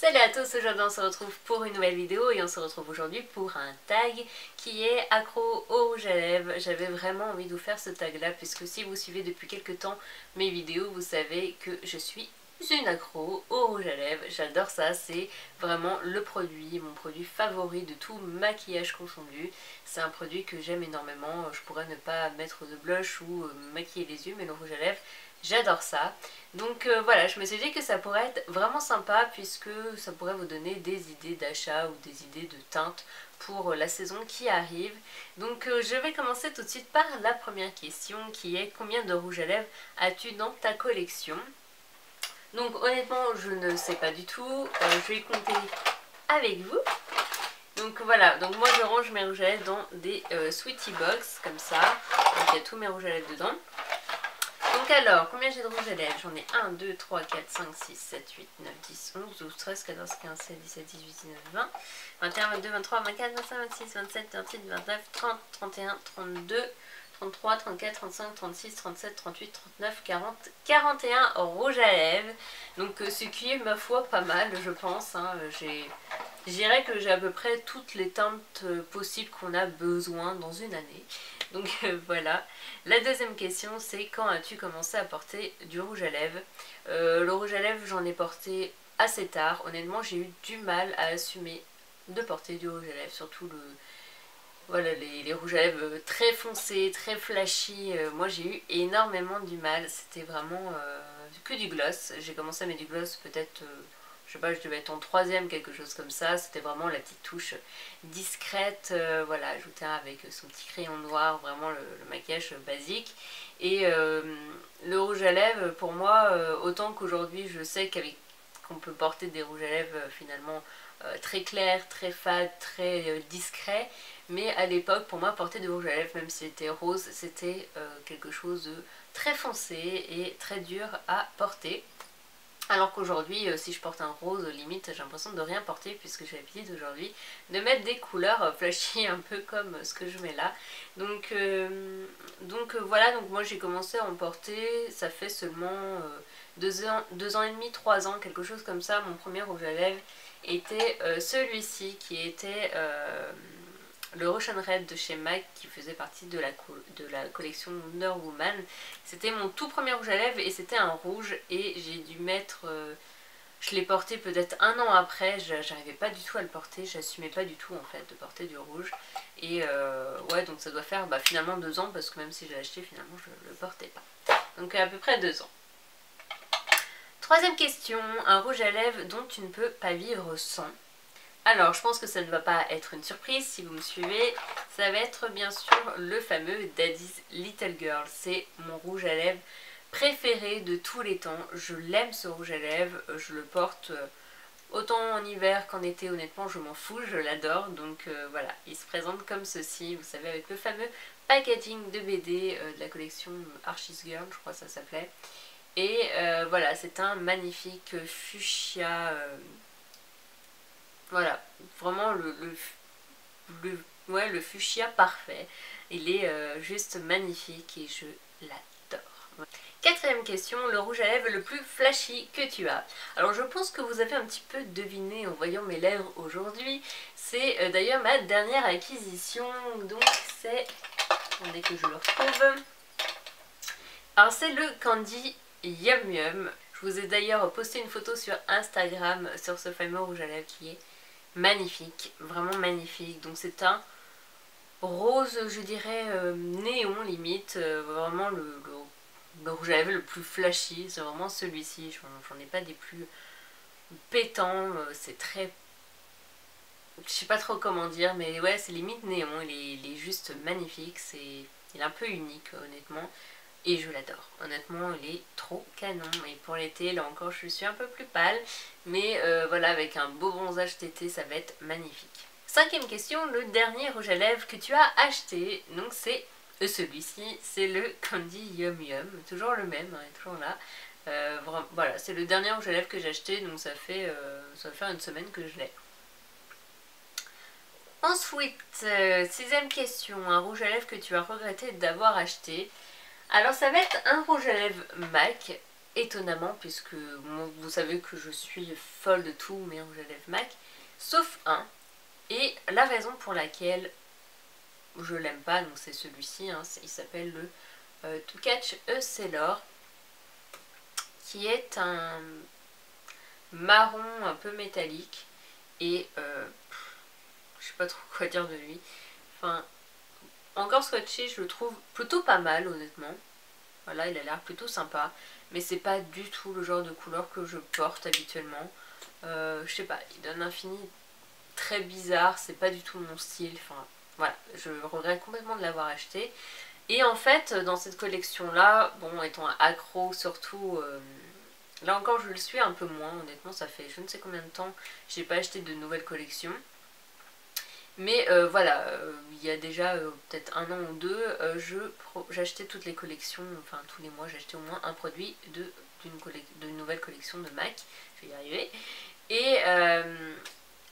Salut à tous, aujourd'hui on se retrouve pour une nouvelle vidéo et on se retrouve aujourd'hui pour un tag qui est accro au rouge à lèvres. J'avais vraiment envie de vous faire ce tag là puisque si vous suivez depuis quelques temps mes vidéos, vous savez que je suis une accro au rouge à lèvres. J'adore ça, c'est vraiment le produit, mon produit favori de tout maquillage confondu. C'est un produit que j'aime énormément, je pourrais ne pas mettre de blush ou maquiller les yeux, mais le rouge à lèvres, j'adore ça. Donc voilà, je me suis dit que ça pourrait être vraiment sympa puisque ça pourrait vous donner des idées d'achat ou des idées de teintes pour la saison qui arrive. Donc je vais commencer tout de suite par la première question qui est: combien de rouge à lèvres as-tu dans ta collection? Donc honnêtement je ne sais pas du tout, je vais compter avec vous. Donc voilà, donc moi je range mes rouges à lèvres dans des sweetie box comme ça, donc il y a tous mes rouges à lèvres dedans. Donc alors, combien j'ai de rouge à lèvres? J'en ai 1, 2, 3, 4, 5, 6, 7, 8, 9, 10, 11, 12, 13, 14, 15, 16, 17, 18, 19, 20, 21, 22, 23, 24, 25, 26, 27, 28, 29, 30, 31, 32, 33, 34, 35, 36, 37, 38, 39, 40, 41 rouges à lèvres. Donc ce qui est ma foi pas mal je pense, hein. Je dirais que j'ai à peu près toutes les teintes possibles qu'on a besoin dans une année. Donc voilà. La deuxième question c'est: quand as-tu commencé à porter du rouge à lèvres? Le rouge à lèvres j'en ai porté assez tard. Honnêtement j'ai eu du mal à assumer de porter du rouge à lèvres, surtout voilà, les rouges à lèvres très foncés, très flashy. Moi j'ai eu énormément du mal. C'était vraiment que du gloss. J'ai commencé à mettre du gloss peut-être... je sais pas, je devais être en troisième, quelque chose comme ça. C'était vraiment la petite touche discrète, voilà, ajoutée avec son petit crayon noir, vraiment le maquillage basique. Et le rouge à lèvres, pour moi, autant qu'aujourd'hui je sais qu'on peut porter des rouges à lèvres finalement très clairs, très fades, très discrets. Mais à l'époque, pour moi, porter du rouge à lèvres, même si c'était rose, c'était quelque chose de très foncé et très dur à porter. Alors qu'aujourd'hui, si je porte un rose, limite, j'ai l'impression de rien porter puisque j'ai l'habitude aujourd'hui de mettre des couleurs flashy un peu comme ce que je mets là. Donc voilà, donc moi j'ai commencé à en porter, ça fait seulement 2 ans et demi, 3 ans, quelque chose comme ça. Mon premier rouge à lèvres était celui-ci qui était... le Russian Red de chez MAC qui faisait partie de la collection Wonder Woman. C'était mon tout premier rouge à lèvres et c'était un rouge et j'ai dû mettre... je l'ai porté peut-être 1 an après, j'arrivais pas du tout à le porter, j'assumais pas du tout en fait de porter du rouge. Et ouais, donc ça doit faire finalement 2 ans parce que même si je l'ai acheté finalement je le portais pas. Donc à peu près 2 ans. Troisième question: un rouge à lèvres dont tu ne peux pas vivre sans? Alors, je pense que ça ne va pas être une surprise si vous me suivez. Ça va être bien sûr le fameux Daddy's Little Girl. C'est mon rouge à lèvres préféré de tous les temps. Je l'aime ce rouge à lèvres. Je le porte autant en hiver qu'en été. Honnêtement, je m'en fous. Je l'adore. Donc voilà, il se présente comme ceci. Vous savez, avec le fameux packaging de BD de la collection Archie's Girl, je crois que ça s'appelait. Et voilà, c'est un magnifique fuchsia... voilà, vraiment ouais, le fuchsia parfait. Il est juste magnifique et je l'adore. Quatrième question: le rouge à lèvres le plus flashy que tu as? Alors je pense que vous avez un petit peu deviné en voyant mes lèvres aujourd'hui. C'est d'ailleurs ma dernière acquisition. Donc c'est... attendez que je le retrouve. Alors c'est le Candy Yum Yum. Je vous ai d'ailleurs posté une photo sur Instagram sur ce fameux rouge à lèvres qui est magnifique, vraiment magnifique. Donc c'est un rose, je dirais néon limite, vraiment le rouge à lèvres le plus flashy, c'est vraiment celui-ci. J'en ai pas des plus pétants, c'est très... je sais pas trop comment dire, mais ouais, c'est limite néon, il est juste magnifique, il est un peu unique honnêtement. Et je l'adore, honnêtement il est trop canon. Et pour l'été, là encore je suis un peu plus pâle, mais voilà, avec un beau bronzage d'été ça va être magnifique. Cinquième question: le dernier rouge à lèvres que tu as acheté? Donc c'est celui-ci, c'est le Candy Yum Yum, toujours le même, hein, il est toujours là. Voilà, c'est le dernier rouge à lèvres que j'ai acheté, donc ça va faire une semaine que je l'ai. Ensuite, sixième question: un rouge à lèvres que tu as regretté d'avoir acheté? Alors ça va être un rouge à lèvres MAC. étonnamment, puisque vous savez que je suis folle de tous mes rouges à lèvres MAC, sauf un. Et la raison pour laquelle je l'aime pas, donc c'est celui-ci, hein, il s'appelle le To Catch a Sailor, qui est un marron un peu métallique et je sais pas trop quoi dire de lui. Enfin, encore swatché, je le trouve plutôt pas mal honnêtement. Voilà, il a l'air plutôt sympa, mais c'est pas du tout le genre de couleur que je porte habituellement. Je sais pas, il donne un fini très bizarre, c'est pas du tout mon style. Enfin, voilà, je regrette complètement de l'avoir acheté. Et en fait, dans cette collection-là, bon, étant accro surtout, là encore je le suis un peu moins, honnêtement, ça fait je ne sais combien de temps j'ai pas acheté de nouvelles collections. Mais voilà, il y a déjà peut-être un an ou deux, j'achetais toutes les collections, enfin tous les mois j'achetais au moins un produit d'une nouvelle collection de MAC, je vais y arriver.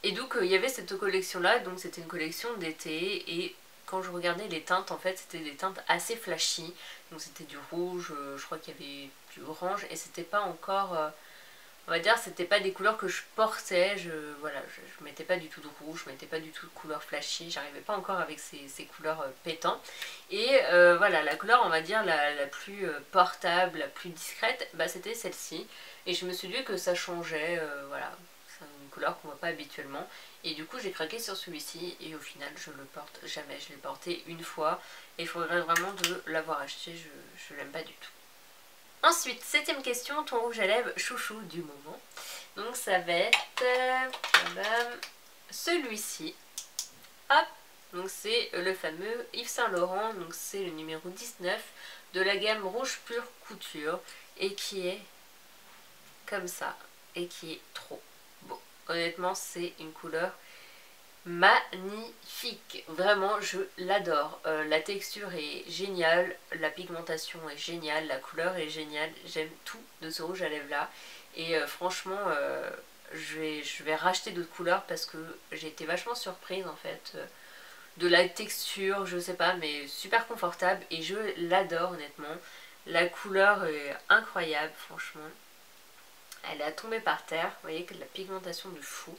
Et donc il y avait cette collection là, donc c'était une collection d'été, et quand je regardais les teintes, en fait c'était des teintes assez flashy, donc c'était du rouge, je crois qu'il y avait du orange, et c'était pas encore... on va dire c'était pas des couleurs que je portais, voilà, je mettais pas du tout de rouge, je mettais pas du tout de couleurs flashy, j'arrivais pas encore avec ces couleurs pétantes. Et voilà, la couleur on va dire la plus portable, la plus discrète, bah, c'était celle-ci. Et je me suis dit que ça changeait, voilà, c'est une couleur qu'on voit pas habituellement. Et du coup j'ai craqué sur celui-ci et au final je le porte jamais, je l'ai porté une fois et je regrette vraiment de l'avoir acheté, je l'aime pas du tout. Ensuite, 7ème question, ton rouge à lèvres chouchou du moment. Donc ça va être celui-ci. Hop, donc c'est le fameux Yves Saint Laurent, donc c'est le numéro 19 de la gamme Rouge Pure Couture et qui est comme ça et qui est trop beau. Honnêtement, c'est une couleur magnifique, vraiment je l'adore, la texture est géniale, la pigmentation est géniale, la couleur est géniale, j'aime tout de ce rouge à lèvres là et franchement je vais racheter d'autres couleurs parce que j'ai été vachement surprise en fait de la texture, je sais pas, mais super confortable et je l'adore honnêtement, la couleur est incroyable franchement, elle est à tomber par terre, vous voyez que de la pigmentation de fou.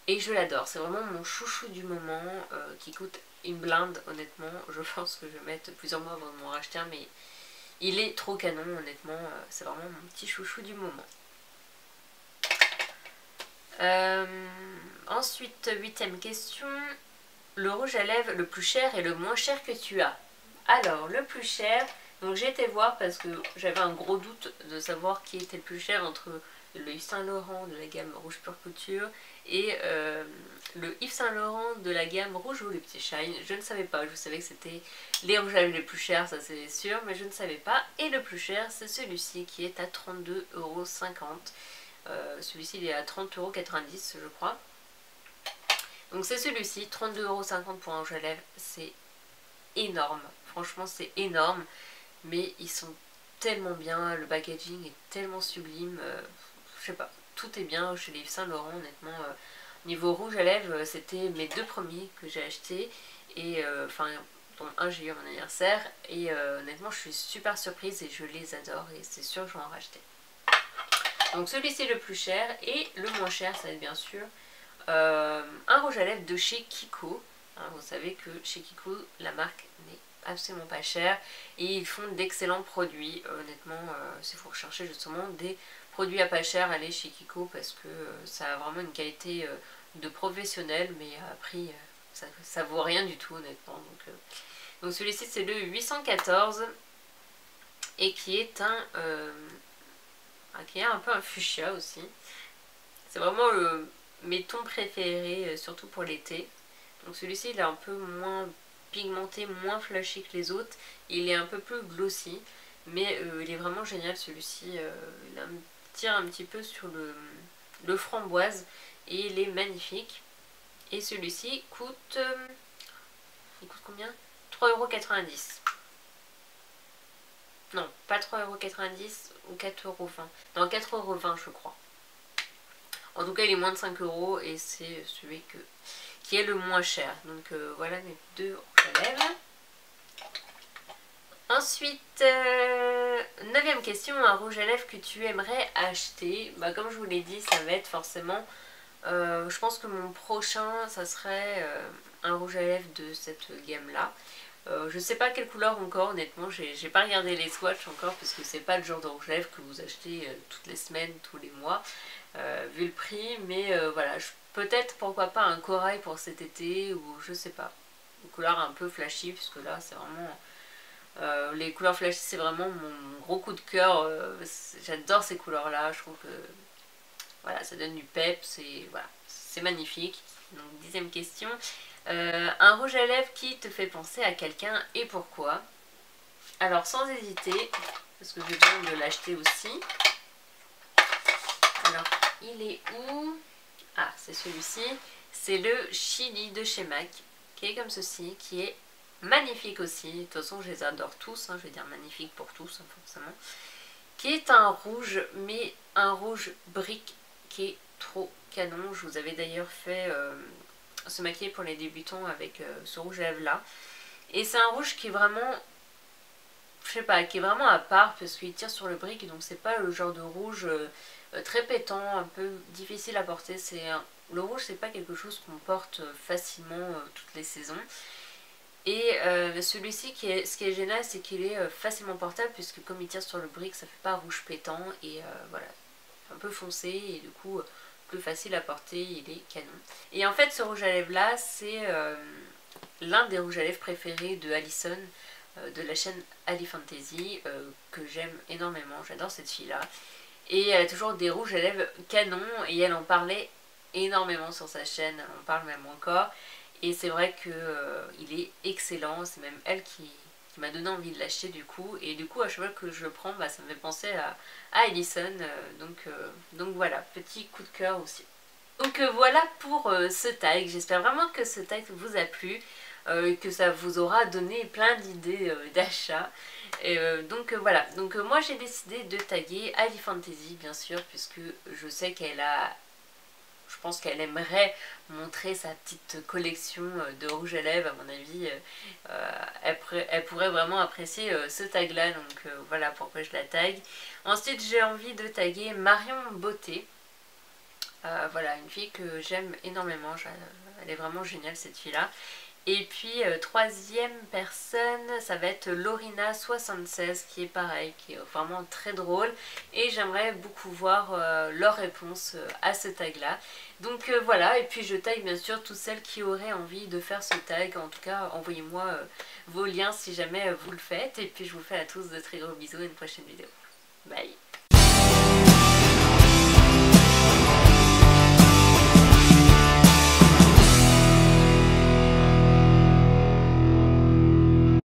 Et je l'adore, c'est vraiment mon chouchou du moment qui coûte une blinde honnêtement. Je pense que je vais mettre plusieurs mois avant de m'en racheter un, mais il est trop canon honnêtement, c'est vraiment mon petit chouchou du moment. Ensuite, 8ème question, le rouge à lèvres le plus cher et le moins cher que tu as. Alors, le plus cher, donc j'ai été voir parce que j'avais un gros doute de savoir qui était le plus cher entre le Yves Saint Laurent de la gamme Rouge Pure Couture et le Yves Saint Laurent de la gamme Rouge Volupté Shine. Je ne savais pas, je savais que c'était les rouges à lèvres les plus chers, ça c'est sûr, mais je ne savais pas. Et le plus cher, c'est celui-ci qui est à 32,50 €. Celui-ci il est à 30,90 € je crois. Donc c'est celui-ci, 32,50 € pour un rouge à lèvres, c'est énorme. Franchement c'est énorme, mais ils sont tellement bien, le packaging est tellement sublime, je sais pas, tout est bien chez les Yves Saint Laurent honnêtement. Niveau rouge à lèvres, c'était mes deux premiers que j'ai achetés et enfin dont un j'ai eu à mon anniversaire et honnêtement je suis super surprise et je les adore et c'est sûr que je vais en racheter. Donc celui-ci est le plus cher et le moins cher ça va être bien sûr un rouge à lèvres de chez Kiko. Hein, vous savez que chez Kiko la marque n'est absolument pas chère et ils font d'excellents produits. Honnêtement, si vous recherchez justement des produits à pas cher, allez chez Kiko parce que ça a vraiment une qualité de professionnel, mais à prix ça vaut rien du tout honnêtement. Donc celui-ci c'est le 814 et qui est qui est un peu un fuchsia aussi. C'est vraiment mes tons préférés, surtout pour l'été. Donc celui-ci il est un peu moins pigmenté, moins flashy que les autres. Il est un peu plus glossy, mais il est vraiment génial celui-ci. Il tire un petit peu sur le framboise et il est magnifique. Et celui-ci coûte... il coûte combien? 3,90 €. Non, pas 3,90 € ou 4,20 €. Non, 4,20 € je crois. En tout cas, il est moins de 5 € et c'est celui qui est le moins cher. Donc voilà mes deux rouges à lèvres. Ensuite, 9e question, un rouge à lèvres que tu aimerais acheter. Bah, comme je vous l'ai dit, ça va être forcément... je pense que mon prochain, ça serait un rouge à lèvres de cette gamme-là. Je sais pas quelle couleur encore, honnêtement, j'ai pas regardé les swatchs encore parce que c'est pas le genre de rouge à lèvres que vous achetez toutes les semaines, tous les mois, vu le prix, mais voilà, peut-être pourquoi pas un corail pour cet été ou je sais pas, une couleur un peu flashy, puisque là c'est vraiment. Les couleurs flashy, c'est vraiment mon gros coup de cœur, j'adore ces couleurs là, je trouve que voilà, ça donne du peps et voilà, c'est magnifique. Donc 10e question. Un rouge à lèvres qui te fait penser à quelqu'un et pourquoi? Alors sans hésiter, parce que je viens de l'acheter aussi. Alors il est où? Ah, c'est celui-ci. C'est le Chili de chez MAC, qui est comme ceci, qui est magnifique aussi. De toute façon, je les adore tous, hein, je vais dire magnifique pour tous, hein, forcément. Qui est un rouge, mais un rouge brique qui est trop canon. Je vous avais d'ailleurs fait se maquiller pour les débutants avec ce rouge à lèvres là. Et c'est un rouge qui est vraiment, je sais pas, qui est vraiment à part parce qu'il tire sur le brique, donc c'est pas le genre de rouge très pétant, un peu difficile à porter. Le rouge, c'est pas quelque chose qu'on porte facilement toutes les saisons. Et celui-ci, ce qui est génial, c'est qu'il est facilement portable puisque comme il tire sur le brique, ça fait pas rouge pétant et voilà, un peu foncé et du coup plus facile à porter, il est canon. Et en fait, ce rouge à lèvres là, c'est l'un des rouges à lèvres préférés de Alison, de la chaîne Ali Fantasy, que j'aime énormément, j'adore cette fille là. Et elle a toujours des rouges à lèvres canon et elle en parlait énormément sur sa chaîne, elle en parle même encore. Et c'est vrai qu'il est excellent, c'est même elle qui m'a donné envie de l'acheter du coup. Et du coup à chaque fois que je le prends, bah, ça me fait penser à Ellison, donc voilà, petit coup de cœur aussi. Donc voilà pour ce tag, j'espère vraiment que ce tag vous a plu, que ça vous aura donné plein d'idées d'achat. Donc voilà, donc moi j'ai décidé de taguer Ali Fantasy bien sûr, puisque je sais qu'elle a... Je pense qu'elle aimerait montrer sa petite collection de rouge à lèvres, à mon avis. Elle pourrait vraiment apprécier ce tag là, donc voilà pourquoi je la tag. Ensuite j'ai envie de taguer Marion Beauté. Voilà, une fille que j'aime énormément, elle est vraiment géniale cette fille là. Et puis troisième personne, ça va être Lorina76 qui est pareil, qui est vraiment très drôle. Et j'aimerais beaucoup voir leur réponse à ce tag là. Donc voilà, et puis je tag bien sûr toutes celles qui auraient envie de faire ce tag. En tout cas, envoyez-moi vos liens si jamais vous le faites. Et puis je vous fais à tous de très gros bisous et une prochaine vidéo. Bye!